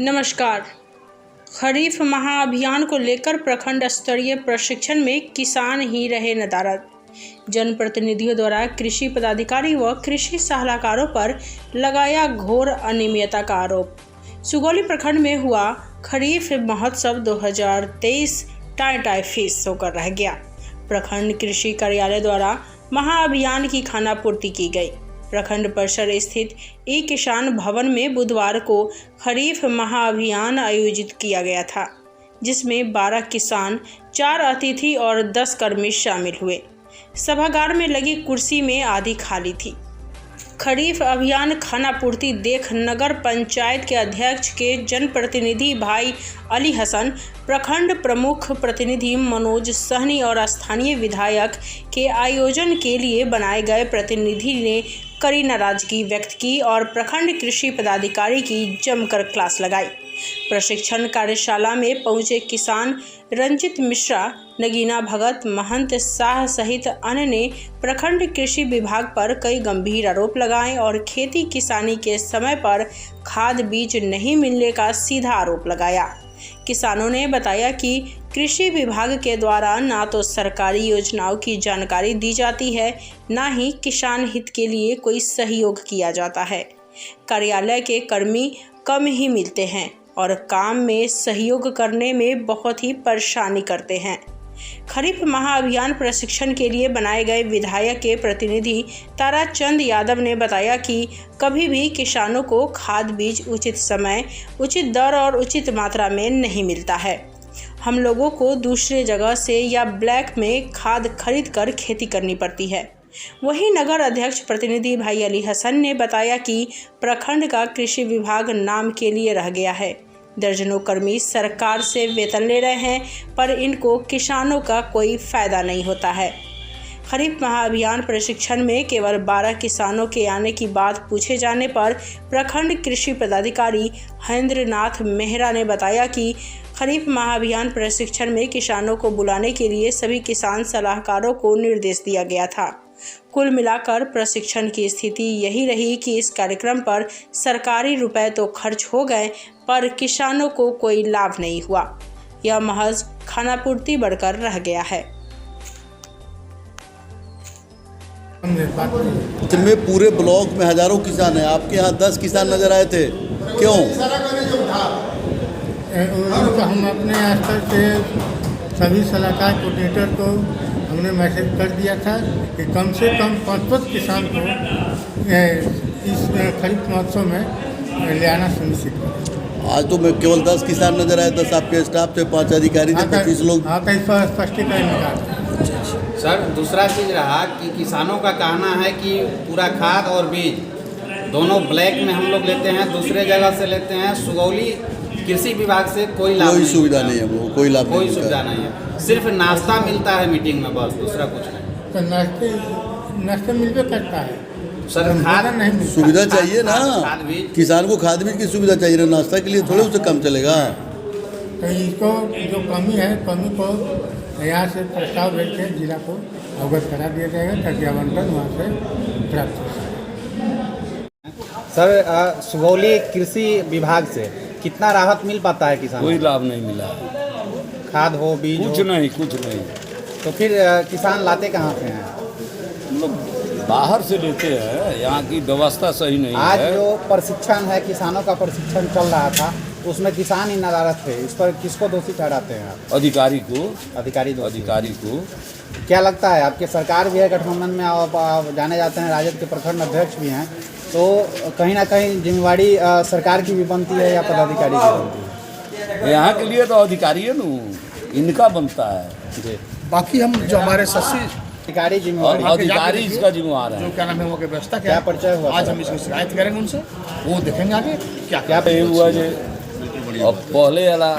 नमस्कार। खरीफ महाअभियान को लेकर प्रखंड स्तरीय प्रशिक्षण में किसान ही रहे नदारद। जनप्रतिनिधियों द्वारा कृषि पदाधिकारी व कृषि सलाहकारों पर लगाया घोर अनियमितता का आरोप। सुगौली प्रखंड में हुआ खरीफ महोत्सव 2023 टाई फीस होकर रह गया। प्रखंड कृषि कार्यालय द्वारा महाअभियान की खानापूर्ति की गई। प्रखंड परिसर स्थित ई किसान भवन में बुधवार को खरीफ महाअभियान आयोजित किया गया था, जिसमें 12 किसान, 4 अतिथि और 10 कर्मी शामिल हुए। सभागार में लगी कुर्सी में आधी खाली थी। खरीफ अभियान खानापूर्ति देख नगर पंचायत के अध्यक्ष के जनप्रतिनिधि भाई अली हसन, प्रखंड प्रमुख प्रतिनिधि मनोज सहनी और स्थानीय विधायक के आयोजन के लिए बनाए गए प्रतिनिधि ने कड़ी नाराजगी व्यक्त की और प्रखंड कृषि पदाधिकारी की जमकर क्लास लगाई। प्रशिक्षण कार्यशाला में पहुंचे किसान रंजित मिश्रा, नगीना भगत, महंत शाह सहित अन्य ने प्रखंड कृषि विभाग पर कई गंभीर आरोप लगाए और खेती किसानी के समय पर खाद बीज नहीं मिलने का सीधा आरोप लगाया। किसानों ने बताया कि कृषि विभाग के द्वारा ना तो सरकारी योजनाओं की जानकारी दी जाती है, ना ही किसान हित के लिए कोई सहयोग किया जाता है। कार्यालय के कर्मी कम ही मिलते हैं और काम में सहयोग करने में बहुत ही परेशानी करते हैं। खरीफ महाअभियान प्रशिक्षण के लिए बनाए गए विधायक के प्रतिनिधि ताराचंद यादव ने बताया कि कभी भी किसानों को खाद बीज उचित समय, उचित दर और उचित मात्रा में नहीं मिलता है। हम लोगों को दूसरे जगह से या ब्लैक में खाद खरीद कर खेती करनी पड़ती है। वहीं नगर अध्यक्ष प्रतिनिधि भाई अली हसन ने बताया कि प्रखंड का कृषि विभाग नाम के लिए रह गया है। दर्जनों कर्मी सरकार से वेतन ले रहे हैं, पर इनको किसानों का कोई फायदा नहीं होता है। खरीफ महाअभियान प्रशिक्षण में केवल 12 किसानों के आने की बात पूछे जाने पर प्रखंड कृषि पदाधिकारी हरेंद्रनाथ मेहरा ने बताया कि खरीफ महाअभियान प्रशिक्षण में किसानों को बुलाने के लिए सभी किसान सलाहकारों को निर्देश दिया गया था। कुल मिलाकर प्रशिक्षण की स्थिति यही रही कि इस कार्यक्रम पर सरकारी रुपए तो खर्च हो गए, पर किसानों को कोई लाभ नहीं हुआ। यह महज खानापूर्ति बढ़कर रह गया है। में पूरे ब्लॉक में हजारों किसान हैं, आपके यहाँ 10 किसान नजर आए थे, क्यों? हम अपने स्तर से सभी सलाहकार कोऑर्डिनेटर को हमने मैसेज कर दिया था कि कम से कम 5 किसान को इस खरीफ महोत्सव में ले आना सुनिश्चित करें। आज तो मैं केवल 10 किसान नजर आए, 10 आपके स्टाफ थे, 5 अधिकारी थे, 25 लोग। हाँ, तो इस पर स्पष्टीकरण निकाल। सर, दूसरा चीज़ रहा कि किसानों का कहना है कि पूरा खाद और बीज दोनों ब्लैक में हम लोग लेते हैं, दूसरे जगह से लेते हैं। सुगौली कृषि विभाग से कोई लाभ कोई सुविधा नहीं है, वो कोई लाभ नहीं, कोई सुविधा नहीं है। सिर्फ नाश्ता मिलता है मीटिंग में, बस, दूसरा कुछ नहीं। तो नाश्ते मिलते करता है सर, खाद नहीं, सुविधा चाहिए ना। किसान को खाद बीज की सुविधा चाहिए ना, नाश्ता के लिए थोड़े उससे कम चलेगा। तो इसको जो कमी है, कमी को यहाँ से प्रस्ताव भेज के जिला को अवगत करा दिया जाएगा ताकि आवंटन वहाँ से प्राप्त हो सके। सर, सुगौली कृषि विभाग से कितना राहत मिल पाता है किसान? कोई लाभ नहीं मिला, खाद हो, बीज कुछ हो? नहीं, कुछ नहीं। तो फिर किसान लाते कहाँ से हैं? हम लोग बाहर से लेते हैं, यहाँ की व्यवस्था सही नहीं है। आज जो प्रशिक्षण है, किसानों का प्रशिक्षण चल रहा था, तो उसमें किसान ही नाराज थे। इस पर किसको दोषी ठहराते हैं आप? अधिकारी को। अधिकारी को क्या लगता है? आपके सरकार भी है गठबंधन में, आप जाने जाते हैं, राजद के प्रखंड अध्यक्ष भी हैं, तो कहीं ना कहीं जिम्मेवारी सरकार की भी बनती है या पदाधिकारी की बनती है? यहाँ के लिए तो अधिकारी है ना, इनका बनता है जी। बाकी हम जो हमारे अधिकारी जिम्मेवारी, अधिकारी इसका जिम्मेवार है। जो क्या नाम है वो की व्यवस्था क्या परिचय हुआ? आज हम इसकी शिकायत करेंगे उनसे, वो देखेंगे आगे क्या क्या हुआ जो अब पहले वाला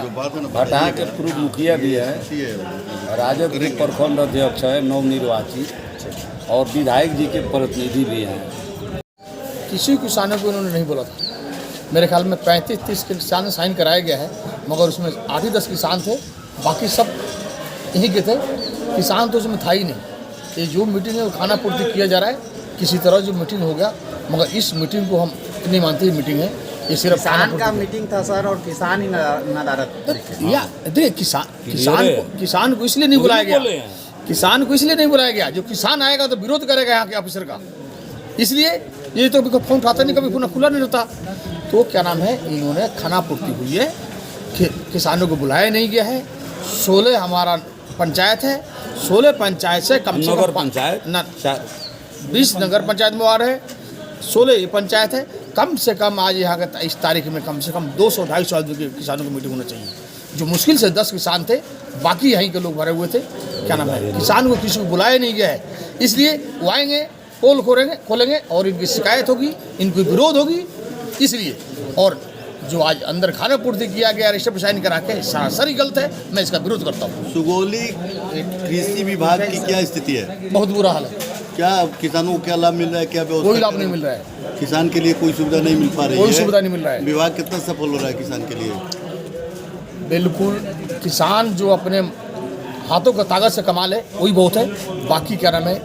हटा के पूर्व मुखिया भी है, राजद के प्रखंड अध्यक्ष है नवनिर्वाचित, और विधायक जी के प्रतिनिधि भी हैं। किसी किसानों को उन्होंने नहीं बोला था। मेरे ख्याल में 35-30 किसान साइन कराया गया है, मगर उसमें 8-10 किसान थे, बाकी सब यहीं के थे। किसान तो उसमें था ही नहीं। ये जो मीटिंग है वो खानापूर्ति किया जा रहा है, किसी तरह जो मीटिंग हो गया, मगर इस मीटिंग को हम इतनी मानते ही मीटिंग है ये सिर्फ किसान का मीटिंग था सर, और किसान ही नदारत या देखिए किसान को इसलिए नहीं बुलाया गया, किसान को इसलिए नहीं बुलाया गया, जो किसान आएगा तो विरोध करेगा यहाँ के ऑफिसर का, इसलिए ये तो कभी फोन उठाता नहीं, कभी फोन खुला नहीं रहता। तो क्या नाम है, इन्होंने खानापूर्ति हुई है, किसानों को बुलाया नहीं गया है। 16 हमारा पंचायत है, 16 पंचायत से कम से कम 20 नगर पंचायत में आ रहे हैं, 16 ये पंचायत है। कम से कम आज यहाँ के इस तारीख में कम से कम 200-250 आदमी के किसानों की मीटिंग होना चाहिए, जो मुश्किल से 10 किसान थे, बाकी यहीं के लोग भरे हुए थे। क्या नाम है, किसान को किसी को बुलाया नहीं गया है, इसलिए वो आएंगे, पोल खोलेंगे और इनकी शिकायत होगी, इनकी विरोध होगी, इसलिए। और जो आज अंदर खानापूर्ति किया गया, रजिस्टर साइन करा के, सरासर गलत है, मैं इसका विरोध करता हूँ। सुगौली कृषि विभाग की क्या स्थिति है? बहुत बुरा हाल है। क्या किसानों को क्या लाभ मिल रहा है? क्या व्यवस्था? कोई लाभ नहीं मिल रहा है, किसान के लिए कोई सुविधा नहीं मिल पा रही है, कोई सुविधा नहीं मिल रहा है। विभाग कितना सफल हो रहा है किसान के लिए? बिल्कुल, किसान जो अपने हाथों का ताकत से कमा ले वही बहुत है, बाकी क्या नाम है,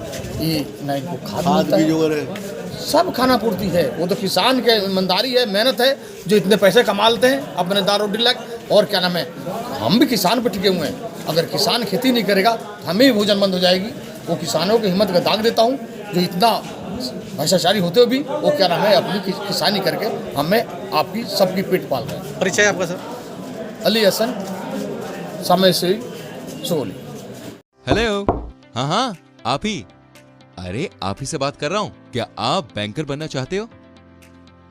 ये ना इनको खाद बीज वगैरह सब खानापूर्ति है। वो तो किसान के ईमानदारी है, मेहनत है, जो इतने पैसे कमा लेते हैं अपने दारो डिलक। और क्या नाम है, हम भी किसान पर टिके हुए हैं, अगर किसान खेती नहीं करेगा तो हमें भी भोजन बंद हो जाएगी। वो किसानों की हिम्मत का दाग देता हूँ, जो इतना भ्रष्टाचारी होते हुए भी वो क्या नाम है, अपनी किसानी करके हमें आपकी सबकी पेट पाल रहे हैं। परिचय आपका सर? अली हसन, समय से सोली। हेलो, हाँ आप ही। अरे आप ही से बात कर रहा हूँ। क्या आप बैंकर बनना चाहते हो?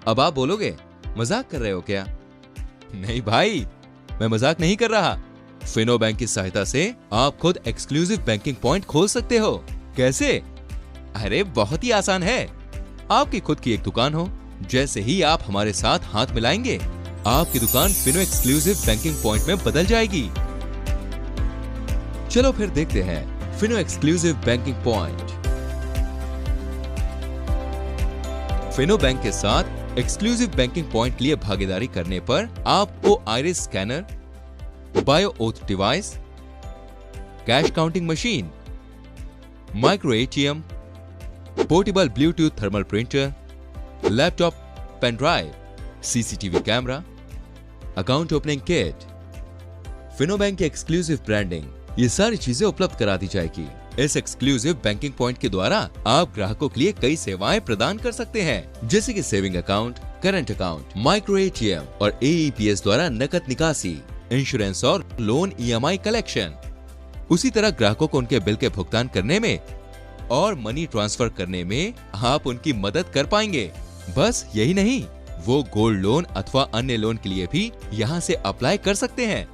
अब आप बोलोगे मजाक कर रहे हो क्या? नहीं भाई, मैं मजाक नहीं कर रहा। फिनो बैंक की सहायता से आप खुद एक्सक्लूसिव बैंकिंग पॉइंट खोल सकते हो। कैसे? अरे बहुत ही आसान है। आपकी खुद की एक दुकान हो, जैसे ही आप हमारे साथ हाथ मिलाएंगे, आपकी दुकान फिनो एक्सक्लूसिव बैंकिंग पॉइंट में बदल जाएगी। चलो फिर देखते हैं Fino exclusive banking point. Fino bank के साथ एक्सक्लूसिव बैंकिंग पॉइंट लिए भागीदारी करने पर आपको iris scanner, bio auth device, cash counting machine, micro ATM, portable Bluetooth thermal printer, laptop, pen drive, CCTV camera, account opening kit, Fino bank की एक्सक्लूसिव ब्रांडिंग, ये सारी चीजें उपलब्ध करा दी जाएगी। इस एक्सक्लूसिव बैंकिंग पॉइंट के द्वारा आप ग्राहकों के लिए कई सेवाएं प्रदान कर सकते हैं, जैसे कि saving account, current account, micro ATM और AEPS द्वारा नकद निकासी, इंश्योरेंस और लोन EMI कलेक्शन। उसी तरह ग्राहकों को उनके बिल के भुगतान करने में और मनी ट्रांसफर करने में आप उनकी मदद कर पाएंगे। बस यही नहीं, वो गोल्ड लोन अथवा अन्य लोन के लिए भी यहाँ से अप्लाई कर सकते हैं।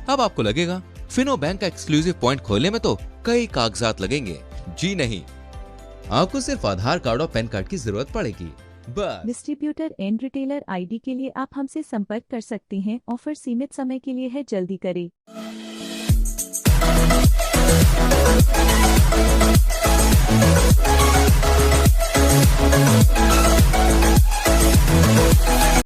अब आपको लगेगा फिनो बैंक का एक्सक्लूसिव पॉइंट खोलने में तो कई कागजात लगेंगे। जी नहीं, आपको सिर्फ आधार कार्ड और पैन कार्ड की जरूरत पड़ेगी बस। डिस्ट्रीब्यूटर एंड रिटेलर आईडी के लिए आप हमसे संपर्क कर सकते हैं। ऑफर सीमित समय के लिए है, जल्दी करें।